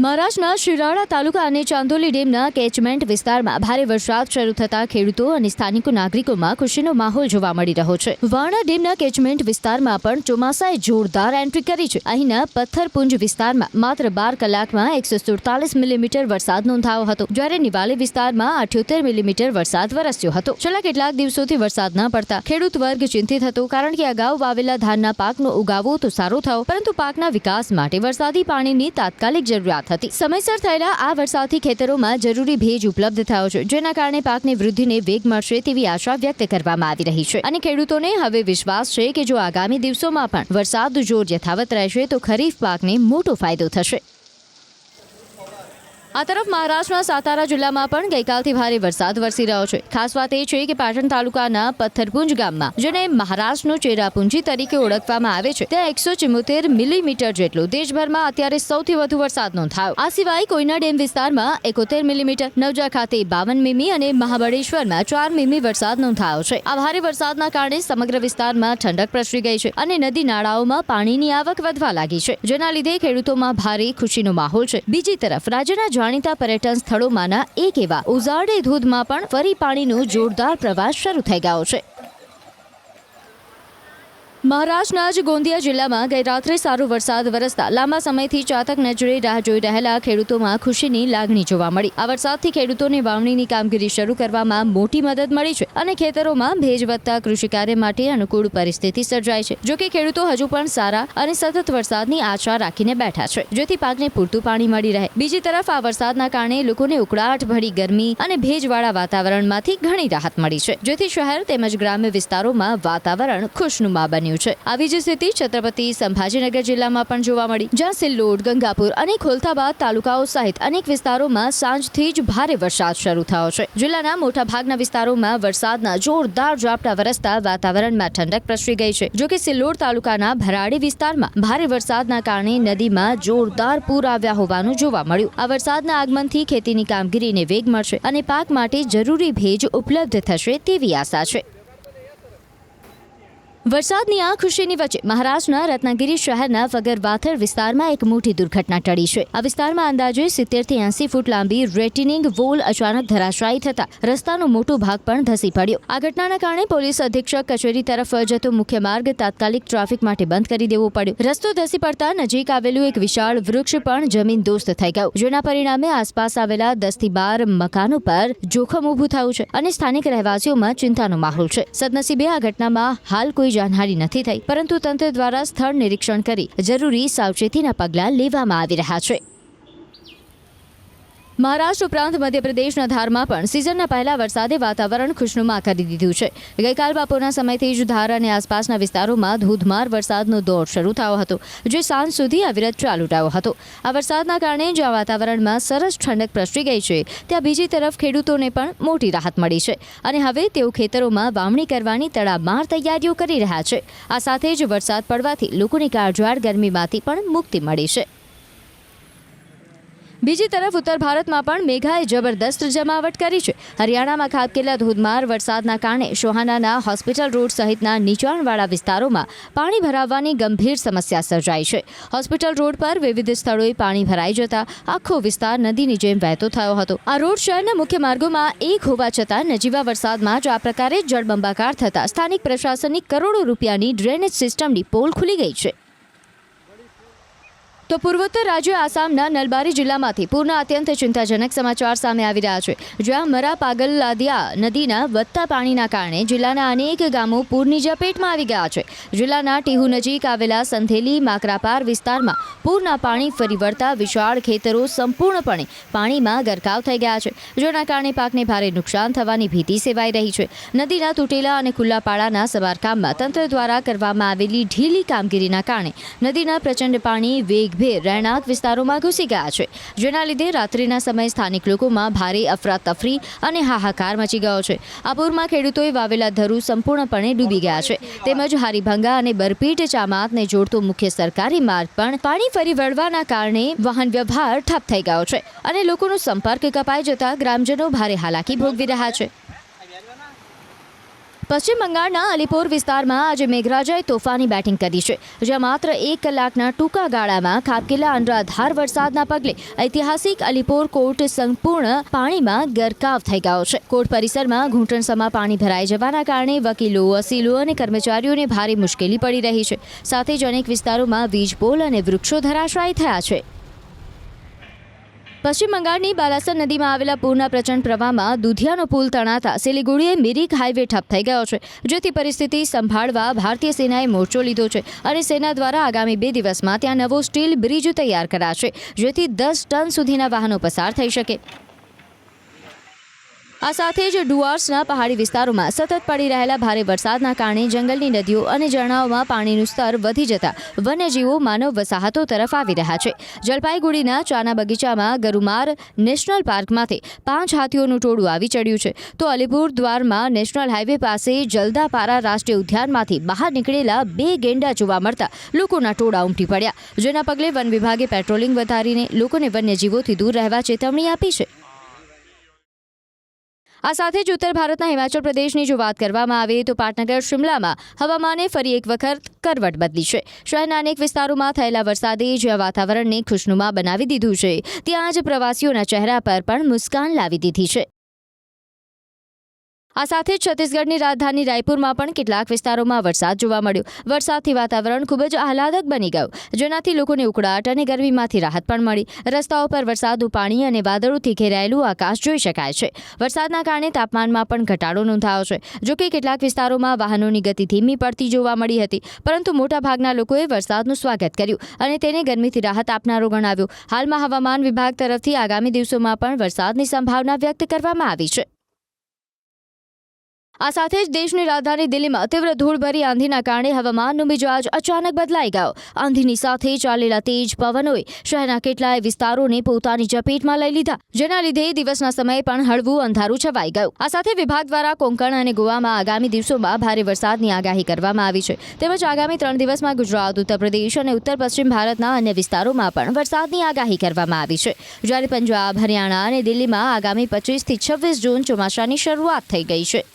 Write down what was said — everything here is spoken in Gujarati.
મહારાષ્ટ્રના શિરાળા તાલુકા અને ચાંદોલી ડેમના કેચમેન્ટ વિસ્તારમાં ભારે વરસાદ શરૂ થતા ખેડૂતો અને સ્થાનિક નાગરિકોમાં ખુશીનો માહોલ જોવા મળી રહ્યો છે। વારણા ડેમના કેચમેન્ટ વિસ્તારમાં પણ ચોમાસાએ જોરદાર એન્ટ્રી કરી છે। અહીંના પથ્થરપુંજ વિસ્તારમાં માત્ર 12 કલાકમાં 147 મિલીમીટર વરસાદ નોંધાયો હતો, જ્યારે નિવાલી વિસ્તારમાં 78 મિલીમીટર વરસાદ વરસ્યો હતો। છેલ્લા કેટલાક દિવસોથી વરસાદ ન પડતા ખેડૂત વર્ગ ચિંતિત હતો, કારણ કે અગાઉ વાવેલા ધાનના પાકનો ઉગાવો તો સારો થયો, પરંતુ પાકના વિકાસ માટે વરસાદી પાણીની તાત્કાલિક જરૂરિયાત હતી। સમયસર થયેલા આ વરસાદથી ખેતરોમાં જરૂરી ભેજ ઉપલબ્ધ થયો છે, જેના કારણે પાકની વૃદ્ધિને વેગ મળશે તેવી આશા વ્યક્ત કરવામાં આવી રહી છે અને ખેડૂતોને હવે વિશ્વાસ છે કે જો આગામી દિવસોમાં પણ વરસાદ જોર યથાવત રહેશે તો ખરીફ પાકને મોટો ફાયદો થશે। આ તરફ મહારાષ્ટ્રના સાતારા જિલ્લામાં પણ ગઈકાલથી ભારે વરસાદ વરસી રહ્યો છે। ખાસ વાત એ છે કે પાટણ તાલુકાના પથ્થરપુંજ ગામમાં, જેને મહારાષ્ટ્રનો ચેરાપુંજી તરીકે ઓળખવામાં આવે છે, ત્યાં 174 મિલીમીટર જેટલો દેશભરમાં અત્યારે સૌથી વધુ વરસાદ નોંધાયો। આ સિવાય કોઈના ડેમ વિસ્તારમાં 71 મિલીમીટર, નવજા ખાતે 52 મીમી અને મહાબળેશ્વરમાં 4 મીમી વરસાદ નોંધાયો છે। આ ભારે વરસાદના કારણે સમગ્ર વિસ્તારમાં ઠંડક પ્રસરી ગઈ છે અને નદી નાળાઓમાં પાણીની આવક વધવા લાગી છે, જેના લીધે ખેડૂતોમાં ભારે ખુશીનો માહોલ છે। બીજી તરફ રાજ્યના જાણીતા પર્યટન સ્થળોમાંના એક એવા ઉઝારડે ધોધમાં પણ ફરી પાણીનો જોરદાર પ્રવાહ શરૂ થઈ ગયો છે। મહારાષ્ટ્રના જ ગોંદિયા જિલ્લામાં ગઈ રાત્રે સારો વરસાદ વરસતા લાંબા સમયથી ચાતક નજરે રાહ જોઈ રહેલા ખેડૂતોમાં ખુશીની લાગણી જોવા મળી। આ વરસાદથી ખેડૂતોને વાવણીની કામગીરી શરૂ કરવામાં મોટી મદદ મળી છે અને ખેતરોમાં ભેજ વધતા કૃષિ કાર્ય માટે અનુકૂળ પરિસ્થિતિ સર્જાઈ છે। જો કે ખેડૂતો હજુ પણ સારા અને સતત વરસાદની આશા રાખીને બેઠા છે, જેથી પાકને પૂરતું પાણી મળી રહે। બીજી તરફ આ વરસાદના કારણે લોકોને ઉકળાટ ભરી ગરમી અને ભેજવાળા વાતાવરણમાંથી ઘણી રાહત મળી છે, જેથી શહેર તેમજ ગ્રામ્ય વિસ્તારોમાં વાતાવરણ ખુશનુમા બન્યું છે। આવી જ સ્થિતિ છત્રપતિ સંભાજીનગર જિલ્લામાં પણ જોવા મળી, જ્યાં સિલ્લોડ, ગંગાપુર અને ખોલતાબાદ તાલુકાઓ સહિત અનેક વિસ્તારોમાં સાંજથી જ ભારે વરસાદ શરૂ થયો છે। જિલ્લાના મોટાભાગના વિસ્તારોમાં વરસાદના જોરદાર ઝાપટા વરસતા વાતાવરણમાં ઠંડક પ્રસરી ગઈ છે। જો કે સિલ્લોડ તાલુકાના ભરાડી વિસ્તારમાં ભારે વરસાદના કારણે નદીમાં જોરદાર પૂર આવ્યા હોવાનું જોવા મળ્યું। આ વરસાદના આગમનથી ખેતીની કામગીરીને વેગ મળશે અને પાક માટે જરૂરી ભેજ ઉપલબ્ધ થશે તેવી આશા છે। વરસાદની આ ખુશીની વચ્ચે મહારાષ્ટ્રના રત્નાગિરી શહેરના વગરવાથર વિસ્તારમાં એક મોટી દુર્ઘટના ટળી છે। આ વિસ્તારમાં અંદાજે 70 થી 80 ફૂટ લાંબી રેટિનિંગ વોલ અચાનક ધરાશાયી થતા રસ્તાનો મોટો ભાગ પણ ધસી પડ્યો। આ ઘટનાના કારણે પોલીસ અધિક્ષક કચેરી તરફ જતો મુખ્ય માર્ગ તાત્કાલિક ટ્રાફિક માટે બંધ કરી દેવો પડ્યો। રસ્તો ધસી પડતા નજીક આવેલું એક વિશાળ વૃક્ષ પણ જમીન દોસ્ત થઈ ગયું, જેના પરિણામે આસપાસ આવેલા 10 થી 12 મકાનો પર જોખમ ઊભું થયું છે અને સ્થાનિક રહેવાસીઓમાં ચિંતાનો માહોલ છે। સદનસીબે આ ઘટનામાં હાલ કોઈ જાનહાનિ નથી થઈ, પરંતુ તંત્ર દ્વારા સ્થળ નિરીક્ષણ કરી જરૂરી સાવચેતીના પગલાં લેવામાં આવી રહ્યા છે। મહારાષ્ટ્ર ઉપરાંત મધ્યપ્રદેશના ધારમાં પણ સિઝનના પહેલા વરસાદે વાતાવરણ ખુશનુમા કરી દીધું છે। ગઈકાલ બપોરના સમયથી જ ધાર અને આસપાસના વિસ્તારોમાં ધોધમાર વરસાદનો દોર શરૂ થયો હતો, જે સાંજ સુધી અવિરત ચાલુ રહ્યો હતો। આ વરસાદના કારણે જ્યાં વાતાવરણમાં સરસ ઠંડક પ્રસરી ગઈ છે, ત્યાં બીજી તરફ ખેડૂતોને પણ મોટી રાહત મળી છે અને હવે તેઓ ખેતરોમાં વાવણી કરવાની તડામાર તૈયારીઓ કરી રહ્યા છે। આ સાથે જ વરસાદ પડવાથી લોકોને કાળઝાળ ગરમીમાંથી પણ મુક્તિ મળી છે। બીજી તરફ ઉત્તર ભારતમાં પણ મેઘાએ જબરદસ્ત જમાવટ કરી છે। હરિયાણામાં ખાબકેલા ધોધમાર વરસાદના કારણે સોહાનાના હોસ્પિટલ રોડ સહિતના નીચાણવાળા વિસ્તારોમાં પાણી ભરાવાની ગંભીર સમસ્યા સર્જાઈ છે। હોસ્પિટલ રોડ પર વિવિધ સ્થળોએ પાણી ભરાઈ જતા આખો વિસ્તાર નદીની જેમ વહેતો થયો હતો। આ રોડ શહેરના મુખ્ય માર્ગોમાં એક હોવા છતાં નજીવા વરસાદમાં જ આ પ્રકારે જળબંબાકાર થતા સ્થાનિક પ્રશાસનની કરોડો રૂપિયાની ડ્રેનેજ સિસ્ટમની પોલ ખુલી ગઈ છે। તો પૂર્વોત્તર રાજ્ય આસામના નલબારી જિલ્લામાંથી પૂરના અત્યંત ચિંતાજનક સમાચાર સામે આવી રહ્યા છે, જ્યાં મરા પાગલલાદિયા નદીના વધતા પાણીના કારણે જિલ્લાના અનેક ગામો પૂરની ઝપેટમાં આવી ગયા છે। જિલ્લાના ટીહુ નજીક આવેલા સંથેલી માકરાપાર વિસ્તારમાં પૂરના પાણી ફરી વળતા વિશાળ ખેતરો સંપૂર્ણપણે પાણીમાં ગરકાવ થઈ ગયા છે, જેના કારણે પાકને ભારે નુકસાન થવાની ભીતિ સેવાઈ રહી છે। નદીના તૂટેલા અને ખુલ્લા પાળાના સમારકામમાં તંત્ર દ્વારા કરવામાં આવેલી ઢીલી કામગીરીના કારણે નદીના પ્રચંડ પાણી વેગ રહેણાંક વિસ્તારોમાં ઘૂસી ગયા છે, જેના લીધે રાત્રિના સમયે સ્થાનિક લોકોમાં ભારે અફરાતફરી અને હાહાકાર મચી ગયો છે। આ પૂરમાં ખેડૂતોએ વાવેલા ધરું સંપૂર્ણપણે ડૂબી ગયા છે, તેમજ હારીભંગા અને બરપીટ ચામાતને જોડતો મુખ્ય સરકારી માર્ગ પણ પાણી ફરી વળવાના કારણે વાહન વ્યવહાર ઠપ થઈ ગયો છે અને લોકોનો સંપર્ક કપાઈ જતા ગ્રામજનો ભારે હાલાકી ભોગવી રહ્યા છે। પશ્ચિમ બંગાળના અલીપોર વિસ્તારમાં આજે મેઘરાજાએ તોફાની બેટિંગ કરી છે, જ્યાં માત્ર 1 કલાકના ટૂંકા ગાળામાં ખાબકેલા અનરાધાર વરસાદના પગલે ઐતિહાસિક અલીપોર કોર્ટ સંપૂર્ણ પાણીમાં ગરકાવ થઈ ગયો છે. કોર્ટ પરિસરમાં ઘૂંટણસમા પાણી ભરાઈ જવાના કારણે વકીલો, અસીલો અને કર્મચારીઓને ભારે મુશ્કેલી પડી રહી છે. સાથે જ અનેક વિસ્તારોમાં વીજ પોલ અને વૃક્ષો ધરાશાયી થયા છે. પશ્ચિમ બંગાળની બાલાસન નદીમાં આવેલા પૂરના પ્રચંડ પ્રવાહમાં દુધિયાનો પુલ તણાતા સિલિગુડીએ મિરિક હાઈવે ઠપ થઈ ગયો છે, જેથી પરિસ્થિતિ સંભાળવા ભારતીય સેનાએ મોરચો લીધો છે અને સેના દ્વારા આગામી 2 દિવસમાં ત્યાં નવો સ્ટીલ બ્રિજ તૈયાર કરાશે, જેથી 10 ટન સુધીના વાહનો પસાર થઈ શકે. આ સાથે જ ડુઆર્સના પહાડી વિસ્તારોમાં સતત પડી રહેલા ભારે વરસાદના કારણે જંગલની નદીઓ અને ઝરણાઓમાં પાણીનું સ્તર વધી જતા વન્યજીવો માનવ વસાહતો તરફ આવી રહ્યા છે. જલપાઈગુડીના ચાના બગીચામાં ગરુમાર નેશનલ પાર્કમાંથી 5 હાથીઓનું ટોળું આવી ચડ્યું છે, તો અલીપુર દ્વારમાં નેશનલ હાઈવે પાસે જલદાપારા રાષ્ટ્રીય ઉદ્યાનમાંથી બહાર નીકળેલા 2 ગેંડા જોવા મળતા લોકોના ટોળા ઉમટી પડ્યા, જેના પગલે વન વિભાગે પેટ્રોલિંગ વધારીને લોકોને વન્યજીવોથી દૂર રહેવા ચેતવણી આપી છે. આ સાથે જ ઉત્તર ભારતના હિમાચલ પ્રદેશની જો વાત કરવામાં આવે તો પાટનગર શિમલામાં હવામાને ફરી એક વખત કરવટ બદલી છે. શહેરના અનેક વિસ્તારોમાં થયેલા વરસાદે જ્યાં વાતાવરણને ખુશનુમા બનાવી દીધું છે, ત્યાં જ પ્રવાસીઓના ચહેરા પર પણ મુસ્કાન લાવી દીધી છે. આ સાથે જ છત્તીસગઢની રાજધાની રાયપુરમાં પણ કેટલાક વિસ્તારોમાં વરસાદ જોવા મળ્યો. વરસાદથી વાતાવરણ ખૂબ જ આહલાદક બની ગયું, જેનાથી લોકોને ઉકળાટ અને ગરમીમાંથી રાહત પણ મળી. રસ્તાઓ પર વરસાદનું પાણી અને વાદળોથી ઘેરાયેલું આકાશ જોઈ શકાય છે. વરસાદના કારણે તાપમાનમાં પણ ઘટાડો નોંધાયો છે. જોકે કેટલાક વિસ્તારોમાં વાહનોની ગતિ ધીમી પડતી જોવા મળી હતી, પરંતુ મોટાભાગના લોકોએ વરસાદનું સ્વાગત કર્યું અને તેને ગરમીથી રાહત આપનારો ગણાવ્યો. હાલમાં હવામાન વિભાગ તરફથી આગામી દિવસોમાં પણ વરસાદની સંભાવના વ્યક્ત કરવામાં આવી છે. આ સાથે જ દેશની રાજધાની દિલ્હીમાં તીવ્ર ધૂળભરી આંધીના કારણે હવામાનનો મિજાજ અચાનક બદલાઈ ગયો. આંધીની સાથે ચાલેલા તેજ પવનોએ શહેરના કેટલાય વિસ્તારોને પોતાની ચપેટમાં લઈ લીધા, જેના લીધે દિવસના સમયે પણ હળવું અંધારું છવાઈ ગયું. આ સાથે વિભાગ દ્વારા કોંકણ અને ગોવામાં આગામી દિવસોમાં ભારે વરસાદની આગાહી કરવામાં આવી છે. તેમજ આગામી 3 દિવસમાં ગુજરાત, ઉત્તર પ્રદેશ અને ઉત્તર પશ્ચિમ ભારતના અન્ય વિસ્તારોમાં પણ વરસાદની આગાહી કરવામાં આવી છે. જ્યારે પંજાબ, હરિયાણા અને દિલ્હીમાં આગામી 25 થી 26 જૂન ચોમાસાની શરૂઆત થઈ ગઈ છે.